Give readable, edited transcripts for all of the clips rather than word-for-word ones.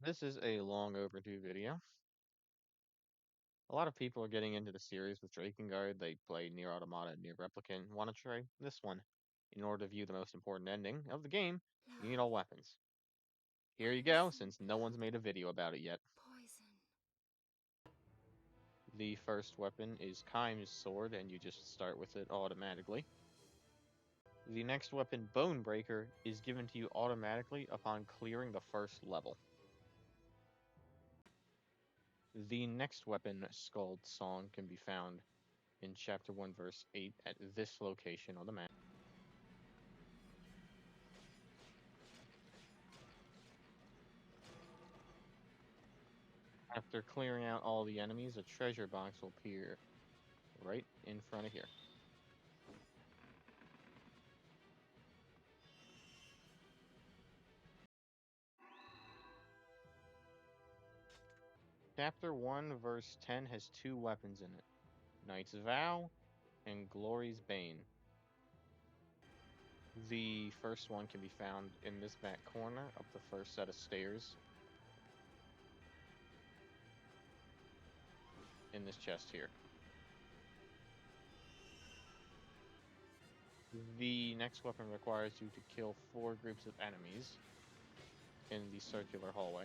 This is a long overdue video. A lot of people are getting into the series with Drakengard. They play Nier Automata and Nier Replicant and want to try this one. In order to view the most important ending of the game, you need all weapons. Here you go, since no one's made a video about it yet. Poison. The first weapon is Caim's sword, and you just start with it automatically. The next weapon, Bonebreaker, is given to you automatically upon clearing the first level. The next weapon, Skald Song, can be found in Chapter 1, Verse 8 at this location on the map. After clearing out all the enemies, a treasure box will appear right in front of here. Chapter 1, Verse 10 has two weapons in it, Knight's Vow and Glory's Bane. The first one can be found in this back corner up the first set of stairs in this chest here. The next weapon requires you to kill 4 groups of enemies in the circular hallway.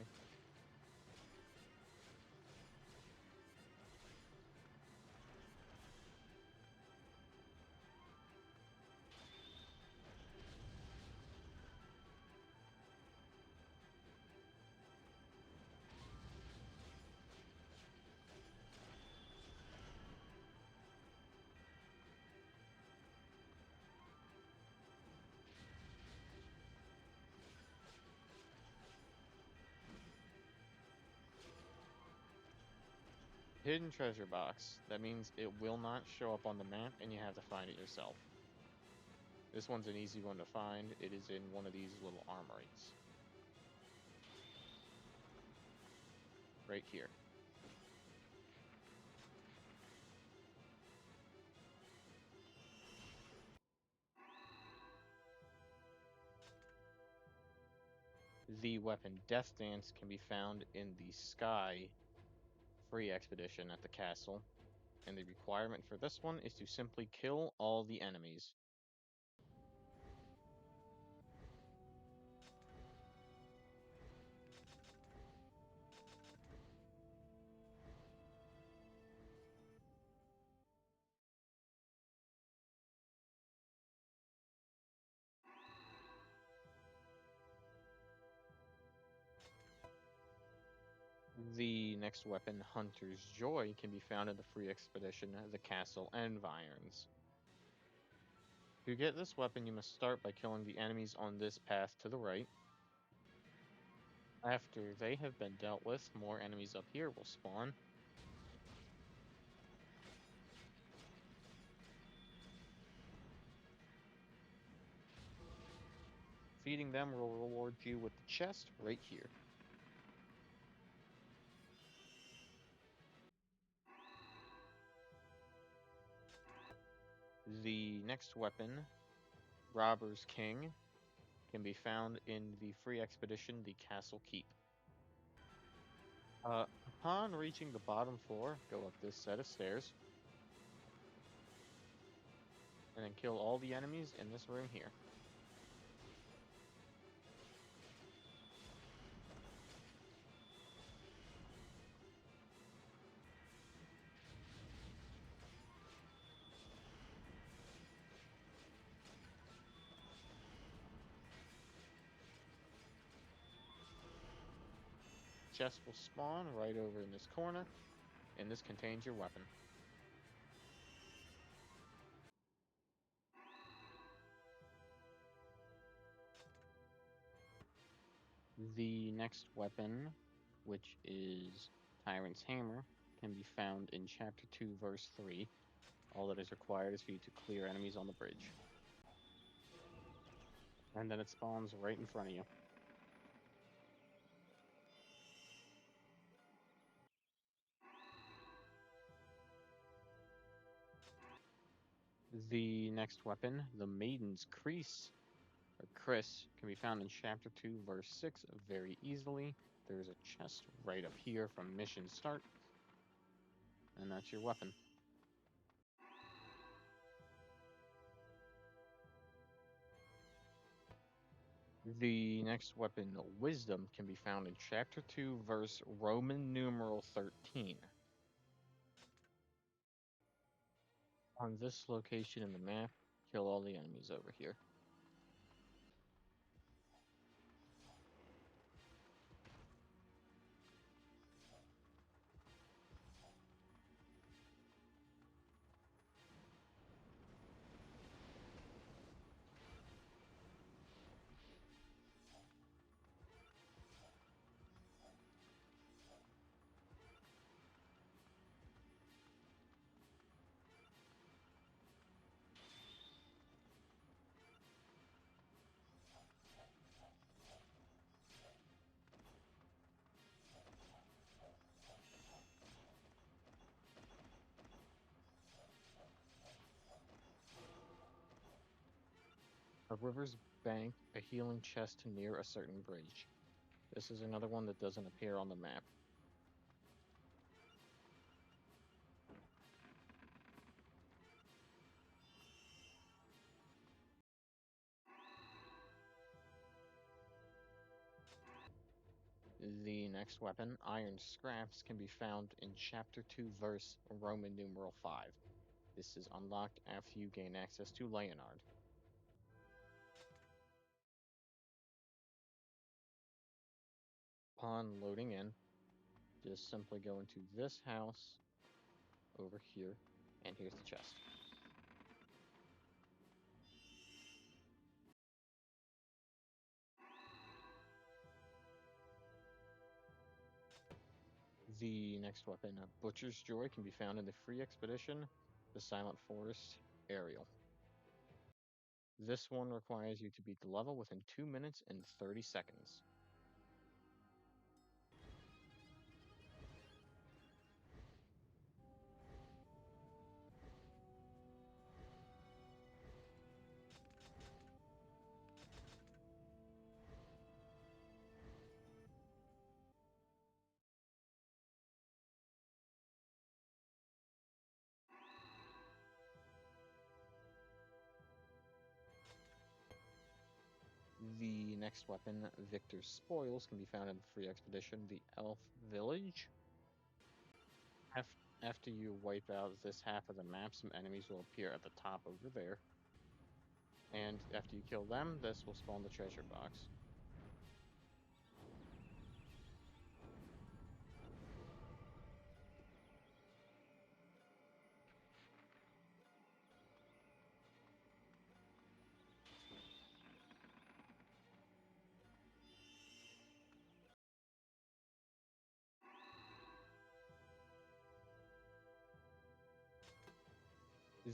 Hidden treasure box. That means it will not show up on the map and you have to find it yourself. This one's an easy one to find. It is in one of these little armories. Right here. The weapon Deathdance can be found in the Sky free expedition at the castle, and the requirement for this one is to simply kill all the enemies. The next weapon, Hunter's Joy, can be found in the free expedition, the castle environs. To get this weapon, you must start by killing the enemies on this path to the right. After they have been dealt with, more enemies up here will spawn. Feeding them will reward you with the chest right here. The next weapon, Robber's King, can be found in the free expedition, the Castle Keep. Upon reaching the bottom floor, go up this set of stairs, and then kill all the enemies in this room here. Chest will spawn right over in this corner, and this contains your weapon. The next weapon, which is Tyrant's Hammer, can be found in Chapter 2, Verse 3. All that is required is for you to clear enemies on the bridge. And then it spawns right in front of you. The next weapon, the Maiden's Kris, Kris can be found in Chapter 2, Verse 6 very easily. There's a chest right up here from mission start, and that's your weapon. The next weapon, Wisdom, can be found in Chapter 2, Verse Roman numeral 13. On this location in the map, kill all the enemies over here. A river's bank, a healing chest near a certain bridge. This is another one that doesn't appear on the map. The next weapon, Iron Scraps, can be found in Chapter 2, Verse Roman numeral 5. This is unlocked after you gain access to Leonard. Upon loading in, just simply go into this house over here, and here's the chest. The next weapon, Butcher's Joy, can be found in the free expedition, the Silent Forest, Aerial. This one requires you to beat the level within 2 minutes and 30 seconds. The next weapon, Victor's Spoils, can be found in the free expedition, the Elf Village. After you wipe out this half of the map, some enemies will appear at the top over there. And after you kill them, this will spawn the treasure box.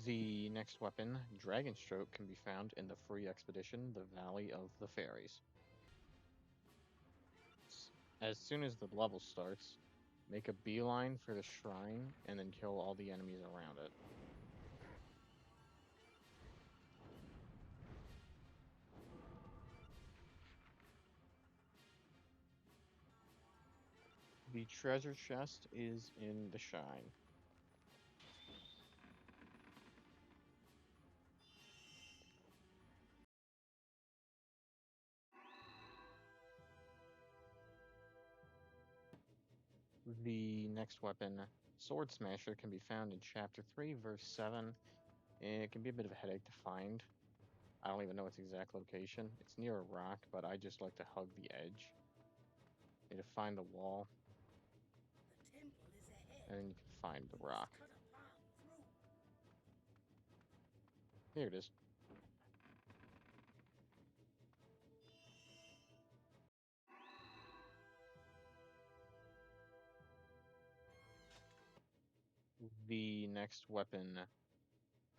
The next weapon, Dragonstroke, can be found in the free expedition, the Valley of the Fairies. As soon as the level starts, make a beeline for the shrine and then kill all the enemies around it. The treasure chest is in the shrine. The next weapon, Swordsmasher, can be found in Chapter 3, Verse 7. It can be a bit of a headache to find. I don't even know its exact location. It's near a rock, but I just like to hug the edge. You need to find the wall, and then you can find the rock. Here it is. The next weapon,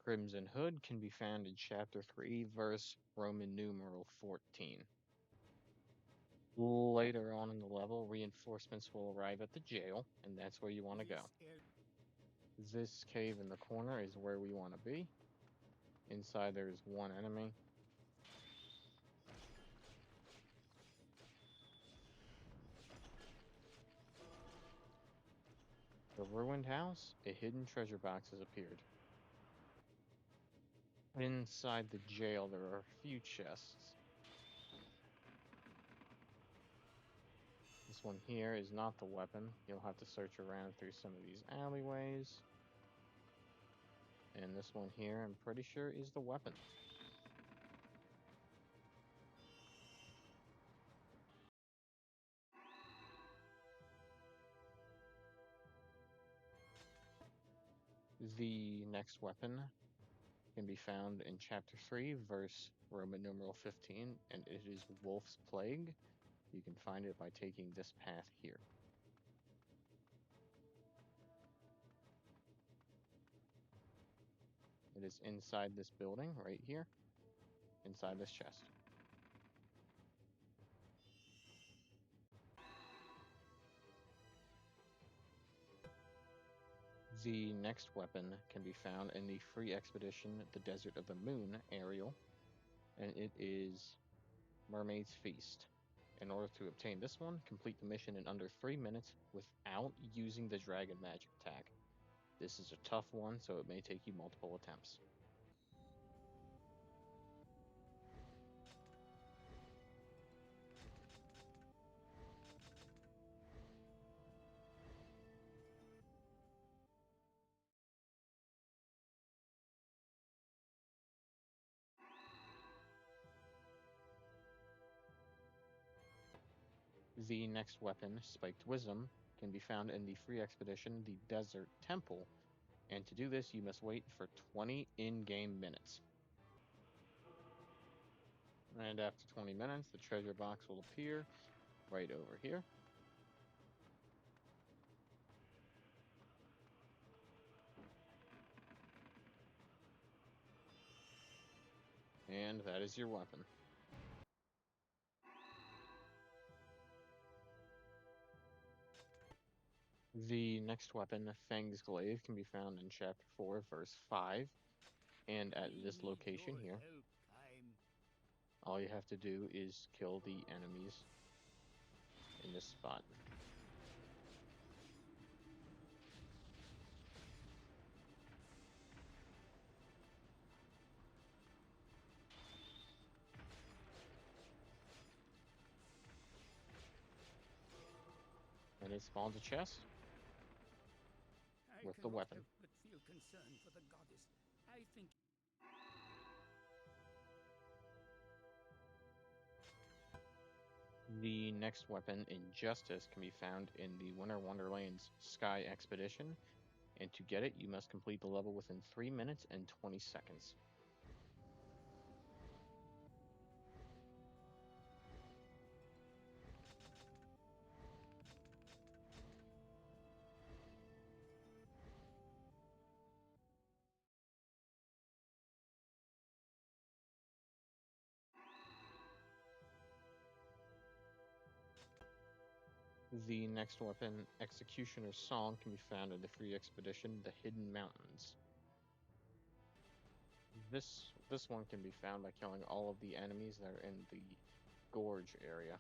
Crimson Hood, can be found in Chapter 3, Verse Roman numeral 14. Later on in the level, reinforcements will arrive at the jail, and that's where you want to go. This cave in the corner is where we want to be. Inside there is one enemy. ruined house, a hidden treasure box has appeared. Inside the jail, there are a few chests. This one here is not the weapon. You'll have to search around through some of these alleyways. And this one here, I'm pretty sure, is the weapon. The next weapon can be found in Chapter 3, verse Roman numeral 15, and it is Wolf's Plague. You can find it by taking this path here. It is inside this building, right here, inside this chest. The next weapon can be found in the free expedition, the Desert of the Moon aerial, and it is Mermaid's Feast. In order to obtain this one, complete the mission in under 3 minutes without using the dragon magic attack. This is a tough one, so it may take you multiple attempts. The next weapon, Spiked Wisdom, can be found in the free expedition, the Desert Temple, and to do this, you must wait for 20 in-game minutes. And after 20 minutes, the treasure box will appear right over here. And that is your weapon. The next weapon, Fang's Glaive, can be found in Chapter 4, verse 5, and at this location here. All you have to do is kill the enemies in this spot. And it spawns a chest with the weapon. But feel concern for the goddess. I think The next weapon, Injustice, can be found in the Winter Wonderland's Sky Expedition, and to get it, you must complete the level within 3 minutes and 20 seconds. The next weapon, Executioner's Song, can be found in the free expedition, the Hidden Mountains. This one can be found by killing all of the enemies that are in the gorge area.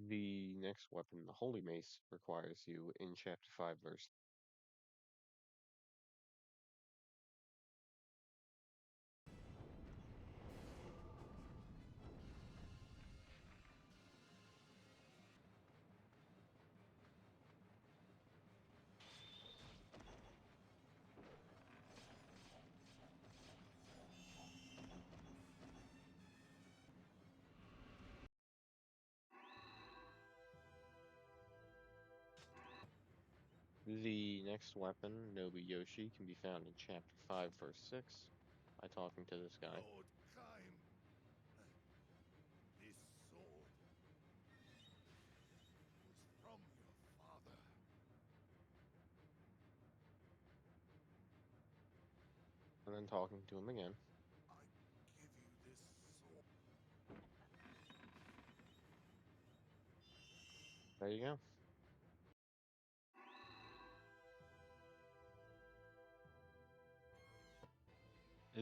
The next weapon, the Holy Mace, requires you in Chapter 5, verse. The next weapon, Nobuyoshi, can be found in Chapter 5, verse 6, by talking to this guy. Lord Caim, this sword was from your father. And then talking to him again. I give you this sword. There you go.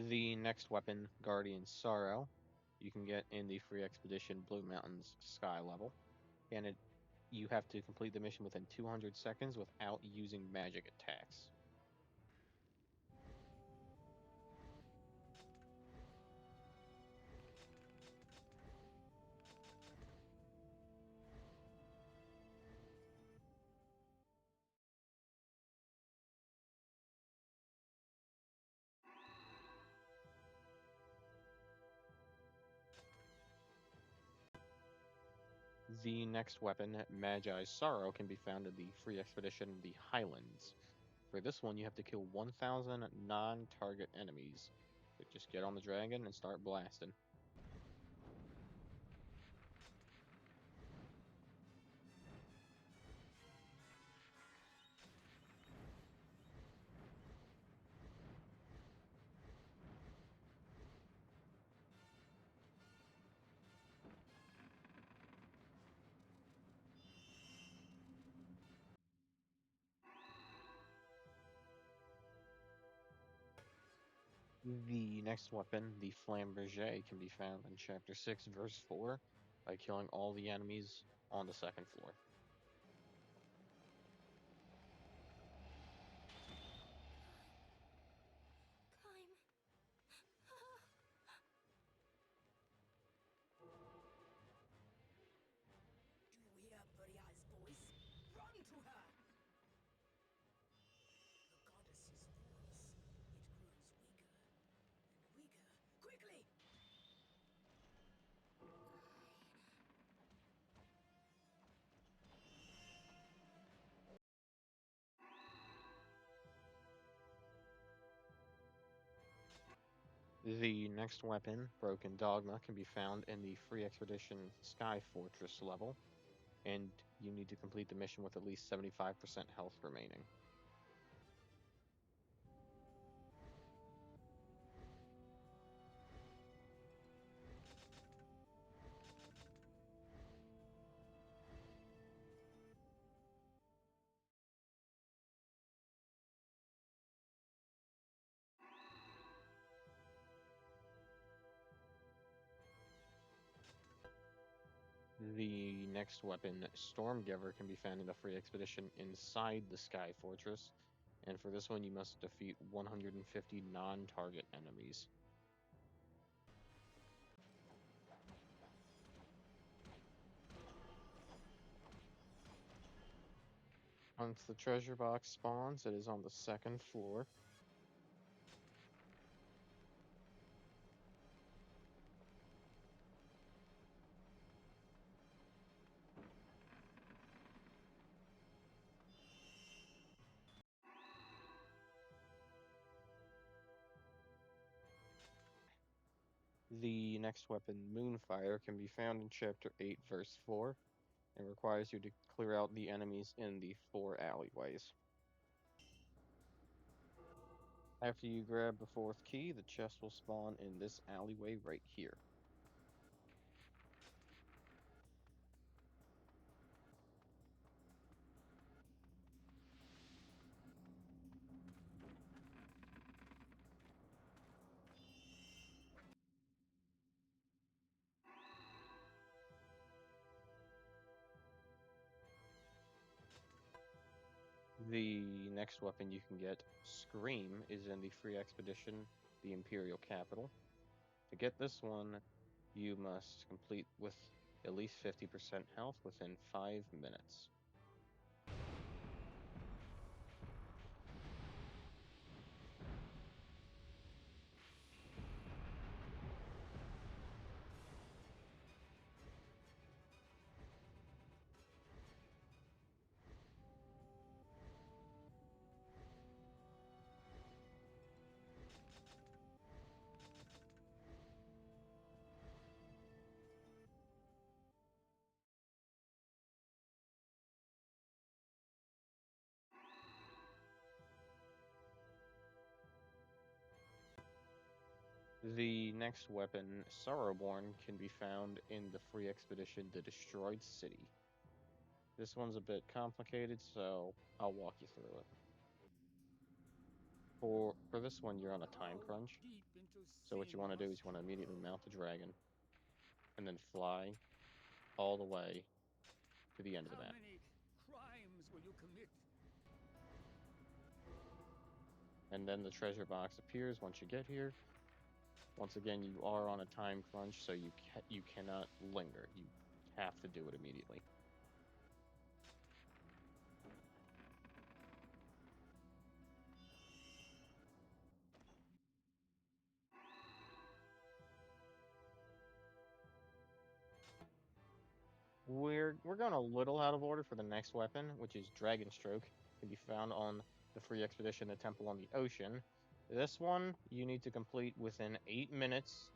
The next weapon, Guardian Sorrow, you can get in the free expedition Blue Mountains Sky level, and you have to complete the mission within 200 seconds without using magic attacks. The next weapon, Magi's Sorrow, can be found in the free expedition The Highlands. For this one, you have to kill 1,000 non-target enemies. So just get on the dragon and start blasting. The next weapon, the Flamberge, can be found in Chapter 6, Verse 4, by killing all the enemies on the second floor. Caim. Do you hear Burial's voice? Run to her! The goddess's voice. It grows weaker and weaker. Quickly! The next weapon, Broken Dogma, can be found in the free expedition Sky Fortress level, and you need to complete the mission with at least 75% health remaining. The next weapon, Stormgiver, can be found in the free expedition inside the Sky Fortress, and for this one you must defeat 150 non-target enemies. Once the treasure box spawns, it is on the second floor. The next weapon, Moonfire, can be found in Chapter 8, Verse 4, and requires you to clear out the enemies in the 4 alleyways. After you grab the 4th key, the chest will spawn in this alleyway right here. The next weapon you can get, Scream, is in the free expedition, the Imperial Capital. To get this one, you must complete with at least 50% health within 5 minutes. The next weapon, Sorrowborn, can be found in the free expedition The Destroyed City. This one's a bit complicated, so I'll walk you through it. For this one, you're on a time crunch. Deep into So what you sin want to do is must you want to you immediately go. mount the dragon, and then fly all the way to the end of the How map. many crimes will you commit? And then the treasure box appears once you get here. Once again, you are on a time crunch, so you cannot linger. You have to do it immediately. We're going a little out of order for the next weapon, which is Dragonstroke. Can be found on the free expedition, the Temple on the Ocean. This one you need to complete within 8 minutes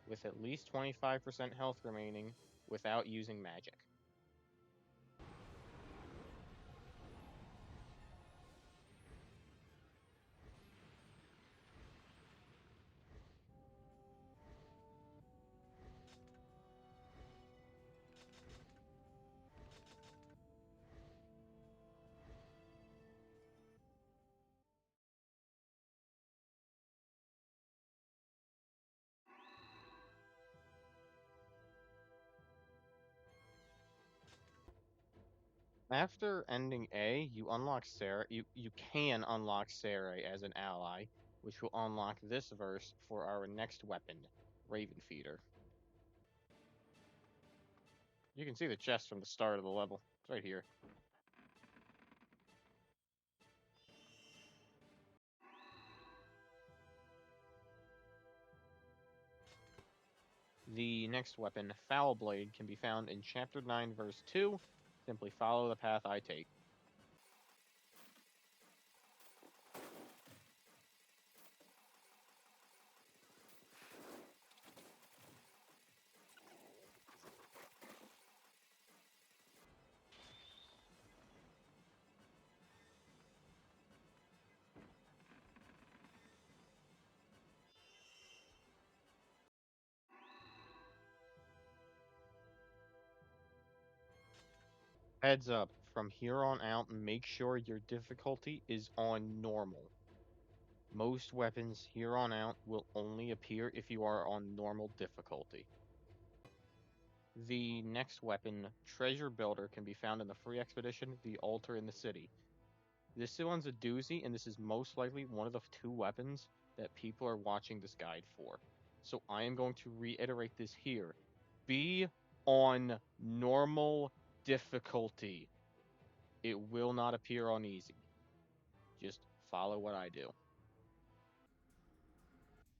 with at least 25% health remaining without using magic. After ending A, you unlock Sarah. You can unlock Sarah as an ally, which will unlock this verse for our next weapon, Ravenfeeder. You can see the chest from the start of the level. It's right here. The next weapon, Foul Blade, can be found in Chapter 9, Verse 2. Simply follow the path I take. Heads up, from here on out, make sure your difficulty is on normal. Most weapons here on out will only appear if you are on normal difficulty. The next weapon, Treasure Builder, can be found in the free expedition, the Altar in the City. This one's a doozy, and this is most likely one of the 2 weapons that people are watching this guide for. So I am going to reiterate this here. Be on normal difficulty. It will not appear on easy. Just follow what I do.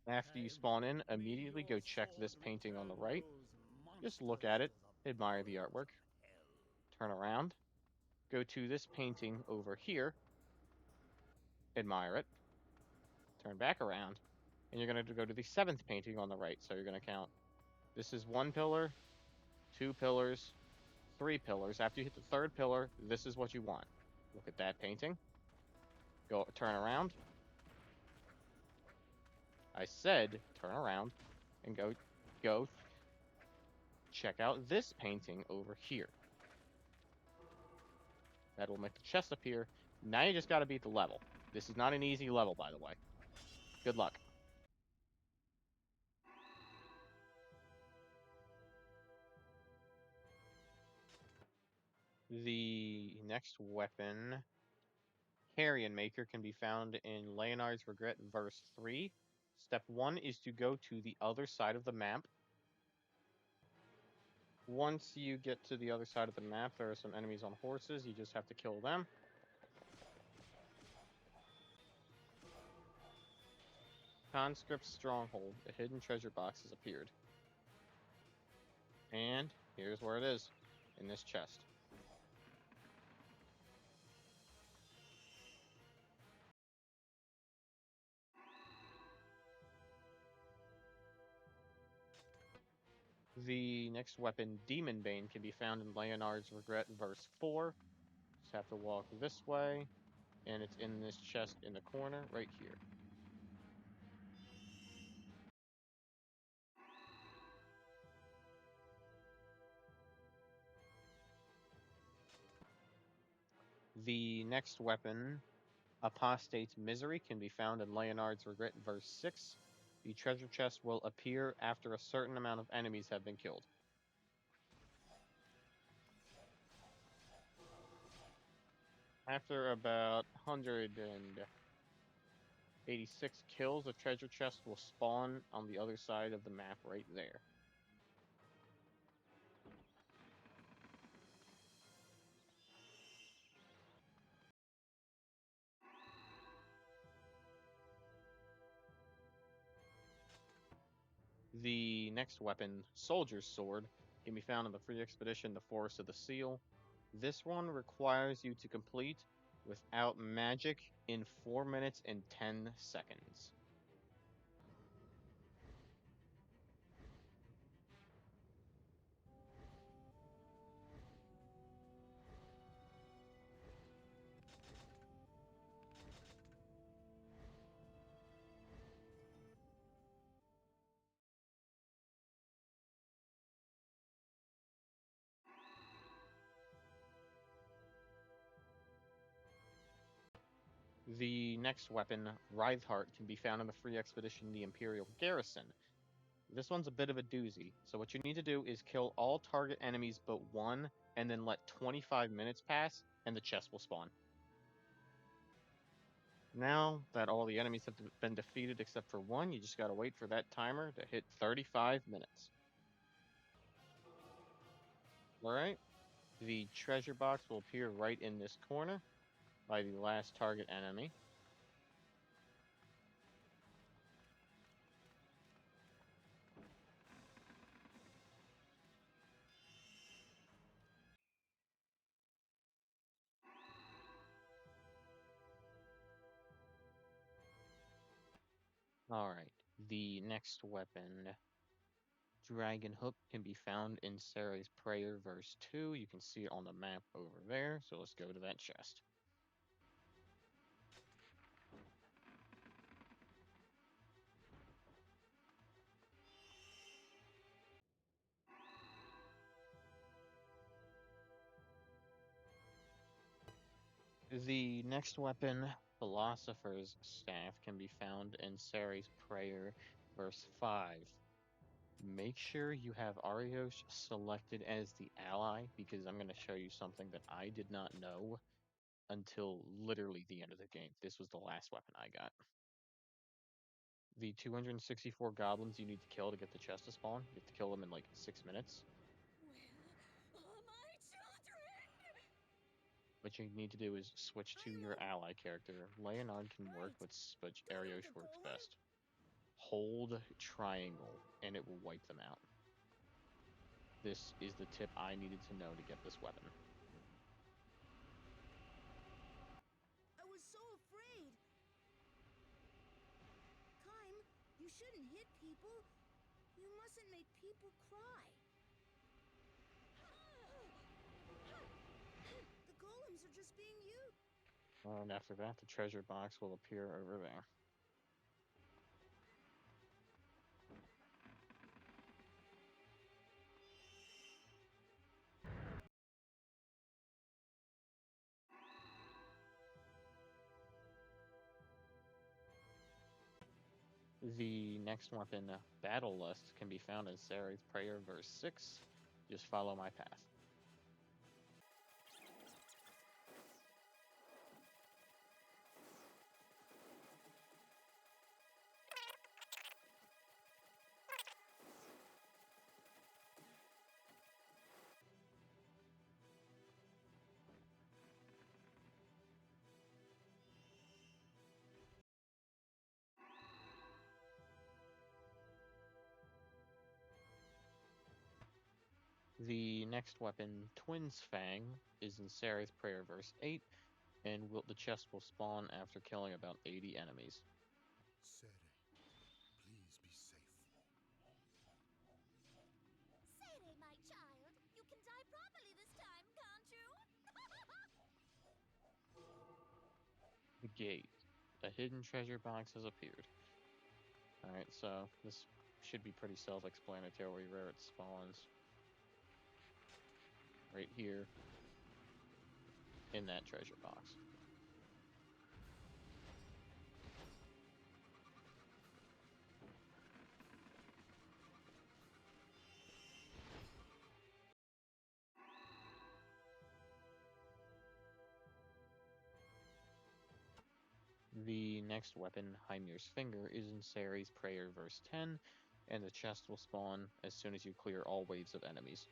After you Caim, spawn in, may immediately your go check sword this painting on the return right. those Just monsters look at it, to the admire the bowels artwork, of hell. turn around, go to this painting over here, admire it, turn back around, and you're going to go to the 7th painting on the right. So you're going to count, this is 1 pillar, 2 pillars, 3 pillars. After you hit the 3rd pillar, this is what you want. Look at that painting. Go turn around. I said turn around and go check out this painting over here. That will make the chest appear. Now you just got to beat the level. This is not an easy level, by the way. Good luck. The next weapon, Carrion-maker, can be found in Leonard's Regret, verse 3. Step 1 is to go to the other side of the map. Once you get to the other side of the map, there are some enemies on horses. You just have to kill them. Conscript Stronghold, a hidden treasure box has appeared. And here's where it is, in this chest. The next weapon, Demonbane, can be found in Leonard's Regret, verse 4. Just have to walk this way, and it's in this chest in the corner, right here. The next weapon, Apostate's Misery, can be found in Leonard's Regret verse 6. The treasure chest will appear after a certain amount of enemies have been killed. After about 186 kills, a treasure chest will spawn on the other side of the map right there. The next weapon, Soldier's Sword, can be found in the free expedition, The Forest of the Seal. This one requires you to complete without magic in 4 minutes and 10 seconds. The next weapon, Writheheart, can be found in the free expedition, The Imperial Garrison. This one's a bit of a doozy, so what you need to do is kill all target enemies but one, and then let 25 minutes pass, and the chest will spawn. Now that all the enemies have been defeated except for one, you just gotta wait for that timer to hit 35 minutes. Alright, the treasure box will appear right in this corner by the last target enemy. Alright, the next weapon, Dragonhook, can be found in Sarah's Prayer verse 2. You can see it on the map over there, so let's go to that chest. The next weapon, Philosopher's Staff, can be found in Sarah's Prayer verse 5. Make sure you have Arios selected as the ally, because I'm going to show you something that I did not know until literally the end of the game. This was the last weapon I got. The 264 goblins you need to kill to get the chest to spawn, you have to kill them in like 6 minutes. Where are my children? What you need to do is switch to your ally character. Leonard can work, Right. but Don't Arios hit the works golem. best. Hold triangle, and it will wipe them out. This is the tip I needed to know to get this weapon. I was so afraid. Caim, you shouldn't hit people. You mustn't make people cry. The golems are just being used. And after that, the treasure box will appear over there. The next weapon, Battlelust, can be found in Sarah's Prayer verse 6. Just follow my path. The next weapon, Twin's Fang, is in Sarah's Prayer verse 8, and the chest will spawn after killing about 80 enemies. Sere, please be safe. Sere, my child, you can die properly this time, can't you? The gate. A hidden treasure box has appeared. Alright, so this should be pretty self-explanatory where it spawns. Right here. in that treasure box. The next weapon, Hymir's Finger, is in Sari's Prayer verse 10, and the chest will spawn as soon as you clear all waves of enemies.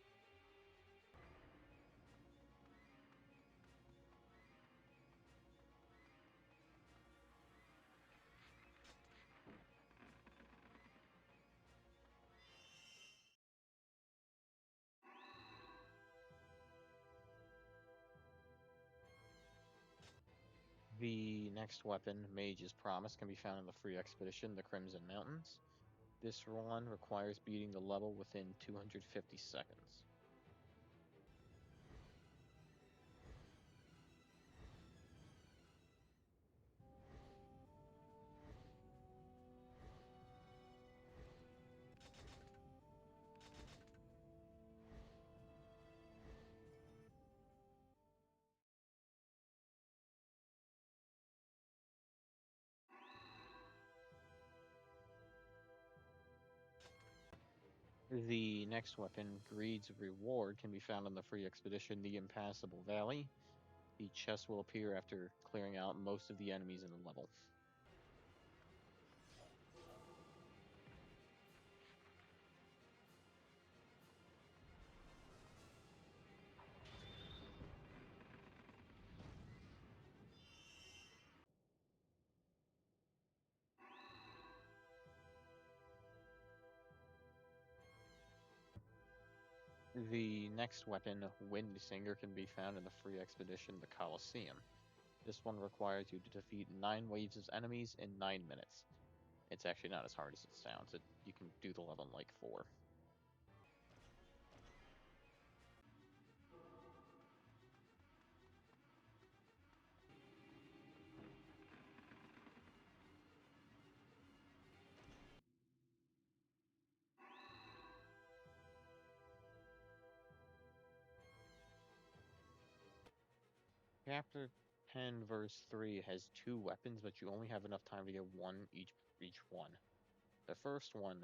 The next weapon, Mage's Promise, can be found in the free expedition, the Crimson Mountains. This one requires beating the level within 250 seconds. The next weapon, Greed's Reward, can be found in the free expedition, the Impassable Valley. The chest will appear after clearing out most of the enemies in the level. The next weapon, Wind Singer, can be found in the free expedition, the Colosseum. This one requires you to defeat 9 waves of enemies in 9 minutes. It's actually not as hard as it sounds. You can do the level in like 4. Chapter 10 verse 3 has 2 weapons, but you only have enough time to get one each one. The first one,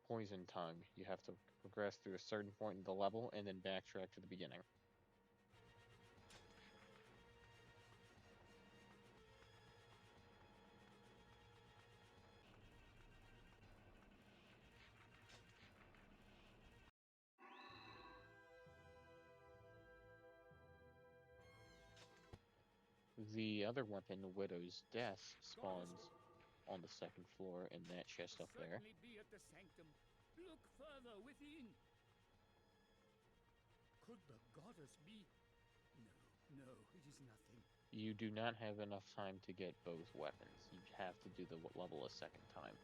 Poison Tongue, you have to progress through a certain point in the level and then backtrack to the beginning. The other weapon, Widow's Death, spawns on the second floor in that chest up there. Certainly be at the sanctum. Look further within. Could the goddess be? No, it is nothing. You do not have enough time to get both weapons. You have to do the level a second time.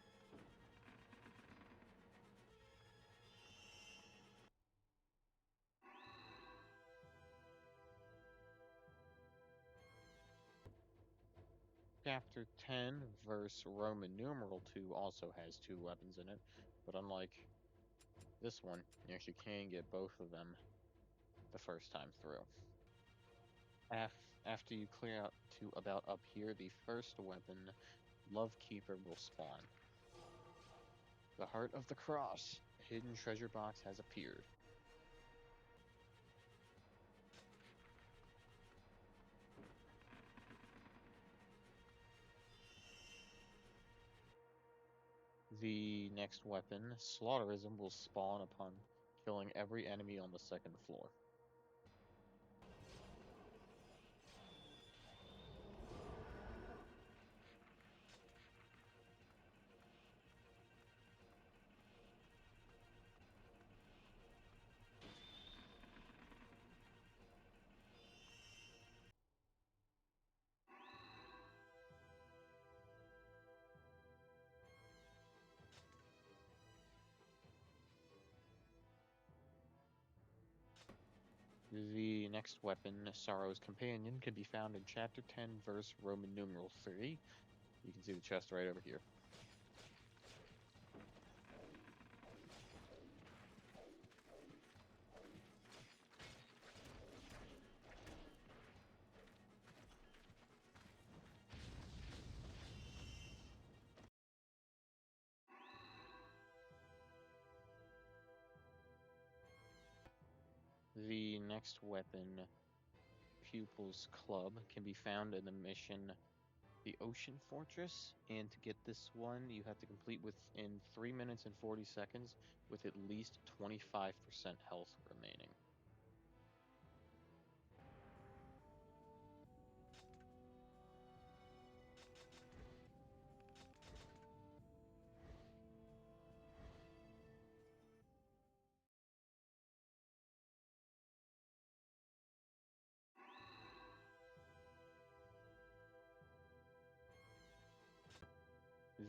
Chapter 10, verse Roman numeral 2 also has 2 weapons in it, but unlike this one, you actually can get both of them the first time through. After you clear out to about up here, the first weapon, Lovekeeper, will spawn. The Heart of the Cross, a hidden treasure box, has appeared. The next weapon, Slaughterism, will spawn upon killing every enemy on the second floor. The next weapon, Sorrow's Companion, can be found in Chapter 10, verse Roman numeral 3. You can see the chest right over here. The next weapon, Pupil's Club, can be found in the mission The Ocean Fortress, and to get this one, you have to complete within 3 minutes and 40 seconds with at least 25% health remaining.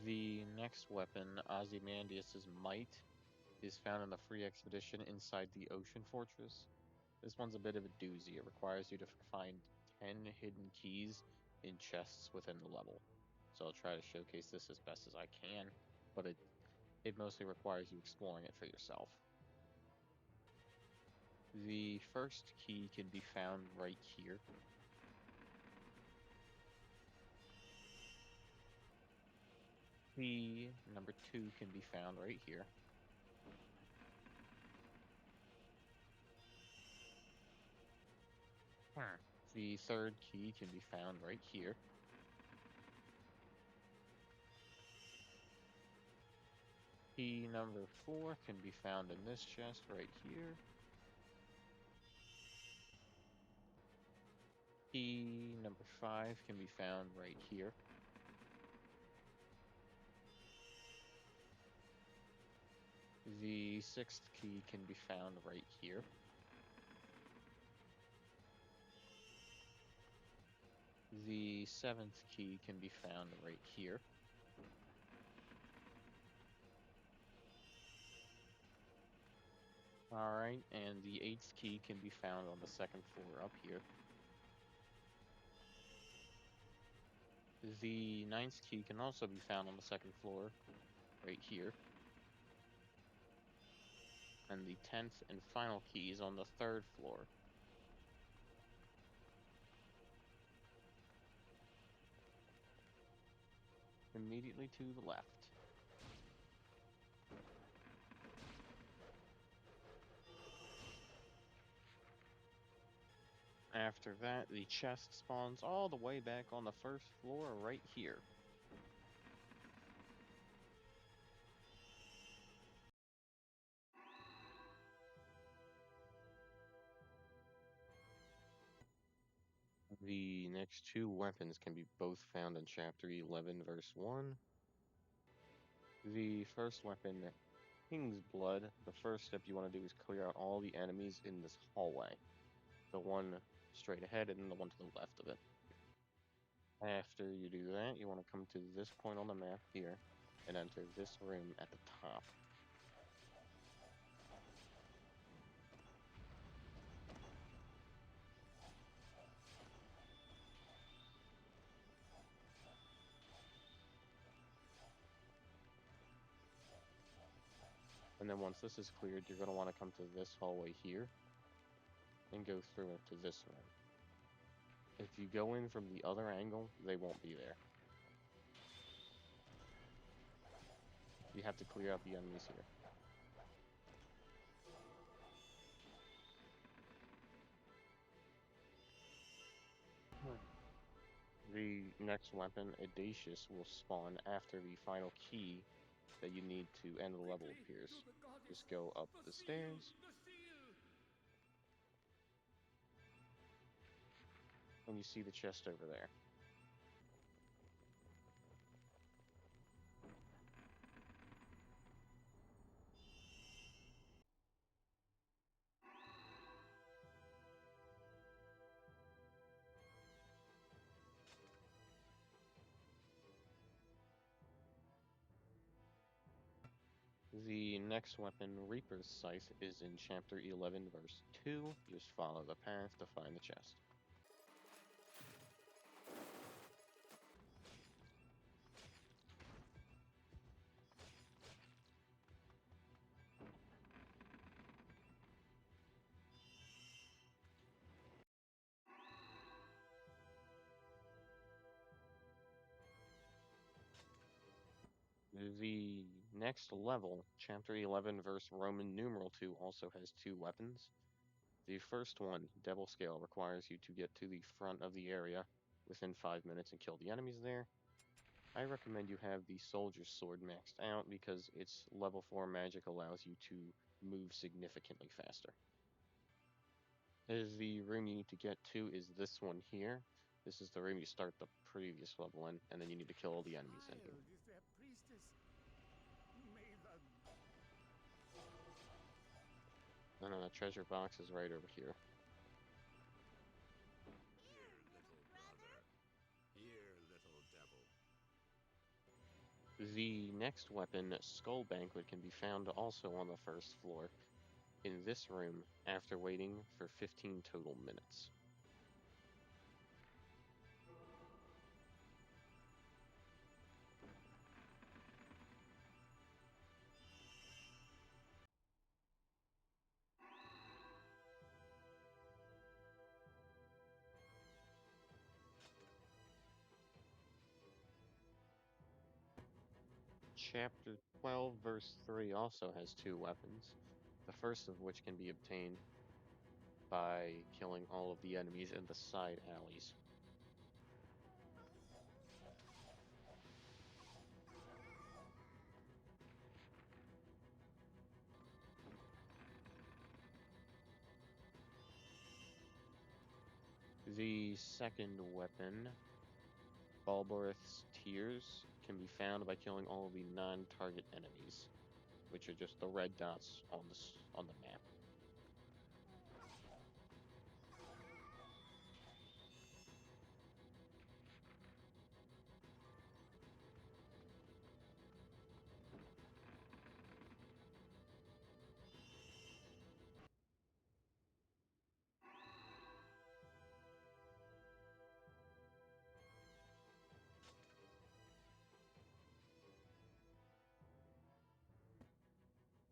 The next weapon, Ozymandias' Might, is found in the free expedition inside the Ocean Fortress. This one's a bit of a doozy. It requires you to find 10 hidden keys in chests within the level. So I'll try to showcase this as best as I can, but it mostly requires you exploring it for yourself. The first key can be found right here. Key number 2 can be found right here. The third key can be found right here. Key number 4 can be found in this chest right here. Key number 5 can be found right here. The 6th key can be found right here. The 7th key can be found right here. Alright, and the 8th key can be found on the 2nd floor up here. The 9th key can also be found on the 2nd floor right here. And the 10th and final key is on the 3rd floor. Immediately to the left. After that, the chest spawns all the way back on the 1st floor right here. The next 2 weapons can be both found in Chapter 11, Verse 1. The first weapon, King's Blood. The first step you want to do is clear out all the enemies in this hallway. The one straight ahead and then the one to the left of it. After you do that, you want to come to this point on the map here and enter this room at the top. And then once this is cleared, you're going to want to come to this hallway here and go through into this room. If you go in from the other angle, they won't be there. You have to clear out the enemies here. The next weapon, Audacious, will spawn after the final key that you need to end the level appears. Just go up the stairs. And you see the chest over there. The next weapon, Reaper's Scythe, is in Chapter 11, Verse 2. Just follow the path to find the chest. The next level, Chapter 11, Verse Roman numeral 2, also has 2 weapons. The first one, Devil Scale, requires you to get to the front of the area within 5 minutes and kill the enemies there. I recommend you have the Soldier's Sword maxed out because its level 4 magic allows you to move significantly faster. The room you need to get to is this one here. This is the room you start the previous level in, and then you need to kill all the enemies in here. Is their priestess? May the And then the treasure box is right over here. Here, little brother. Here, little devil. The next weapon, Skull Banquet, can be found also on the first floor in this room after waiting for 15 total minutes. Chapter 12, verse 3 also has two weapons, the first of which can be obtained by killing all of the enemies in the side alleys. The second weapon, Balborith's Tears, can be found by killing all of the non-target enemies, which are just the red dots on the map.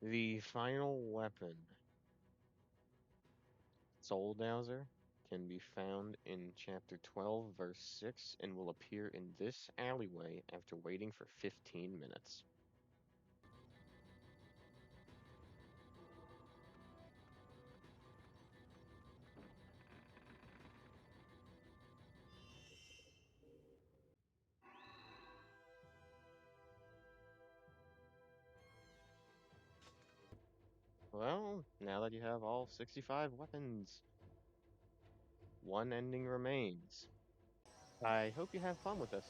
The final weapon, Soul Dowser, can be found in Chapter 12, verse 6, and will appear in this alleyway after waiting for 15 minutes. Well, now that you have all 65 weapons, one ending remains. I hope you have fun with this.